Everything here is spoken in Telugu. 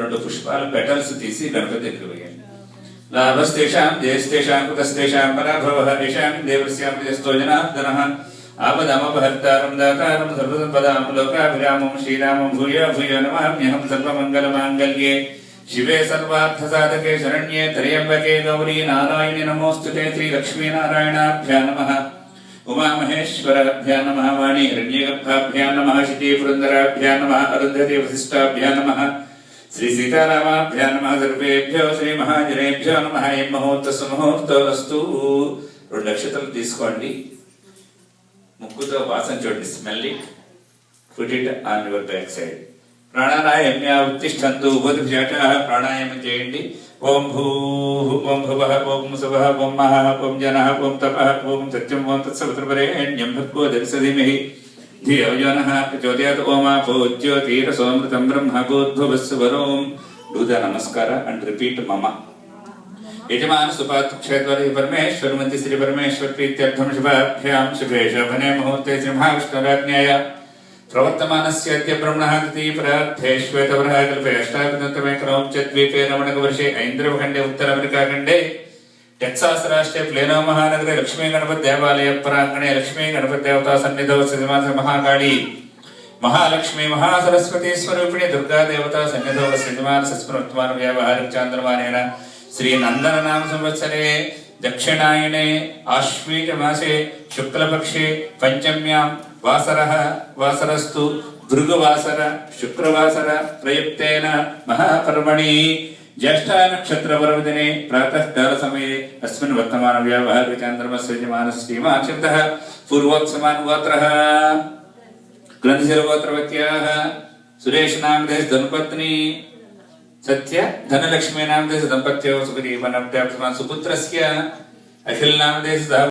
2 పుష్పాల పెటల్స్ తీసి గణపతి దగ్గర వేయండి. లాభస్తేషాం జయస్తేషాం కుతస్తేషాం పరాభవః ఏషాం దేవస్యాం యస్తో జనార్దనః ఆపదామపహర్తారం దాతారం సర్వసంపదాం లోకాభిరామం శ్రీరామం భూయో భూయో నమామ్యహం సర్వమంగళమాంగళ్యే శివే సర్వార్థసాధకే శరణ్యే త్ర్యంబకే గౌరీ నారాయణి నమోస్తుతే శ్రీలక్ష్మీనారాయణాభ్యాం నమః ఉమామహేశ్వరాభ్యాం నమః వాణి హిరణ్యగర్భాభ్యాం నమః శితీపురందరాభ్యాం నమః అరుంధతి వశిష్టాభ్యాం నమః శ్రీ సీతారామాభ్యాం నమః సర్వేభ్యో శ్రీ మహాజనేభ్యో నమః ఏం ముహూర్తస్సు ముహూర్తోరస్తు. 2 నక్షత్రాలు తీసుకోండి, ముక్కుతో వాసన చూడండి, smell it, put it on your back side. ప్రాణాయామ్య ఉత్తిష్టంతు ఉపదిశాఖ ప్రాణాయామం చేయండి. ఓం భూః ఓం భువః ఓం సువః ఓం మహః ఓం జనః ఓం తపః ఓం సత్యం ఓం తత్సవితుర్వరేణ్యం భర్గో దేవస్య ధీమహి ధియో యో నః ప్రచోదయాత్. ఓమాపో జ్యోతిరసోమృతం బ్రహ్మ భూద్భువస్సువరోం. డూ ద నమస్కార అండ్ రిపీట్ మమ. యజమాన సుపాత్ క్షేత్వరి పరమేశ్వర మంతి శ్రీ పరమేశ్వర ప్రీత్యర్థం శుభాభ్యాం శుభే శోభనే ముహూర్తే శ్రీ మహావిష్ణురాజ్ఞాయ ప్రవర్తమానస్య బ్రహ్మణః తృతీయపరార్థే శ్వేతవరః కల్పే అష్టాదశతమే క్రౌంచద్వీపే రమణకవర్షే ఐంద్రవఖండే ఉత్తర అమెరికాఖండే టెక్సాస్ రాష్ట్రే ప్లేనో మహానగరే లక్ష్మీ గణపతి దేవాలయ ప్రాంగణే లక్ష్మీ గణపతి దేవతా సన్నిధౌ శ్రీమాత మహాకాళీ మహాలక్ష్మి మహాసరస్వతి స్వరూపిణి దుర్గా దేవతా సన్నిధౌ శ్రీమాత సస్మృత్మాన వ్యావహారిక చాంద్రమానేన శ్రీ నందన నామ సంవత్సరే దక్షిణాయనే ఆశ్వీజ మాసే శుక్లపక్షే పంచమ్యాం వాసరస్తు భృగువాసర శుక్రవాసర ప్రయుక్తేన మహాపర్వణి జ్యేష్ఠ నక్షత్ర పర్వదినే ప్రాతఃకాల సమయే అస్మిన్ వర్తమాన వ్యావహారిక చాంద్రమస్య యజమానః శ్రీమాచితః పూర్వోత్సమాన్ గోత్రః గ్రంథిశిర గోత్రవత్యాః సురేష్ నామదేశ ధనుపత్ని సత్య ధనలక్ష్మీ నామదేశ దంపత్యౌ సుగ్రీవ నవ్యాప్తమాన్ సుపుత్రస్య అఖిల్ నామదేశ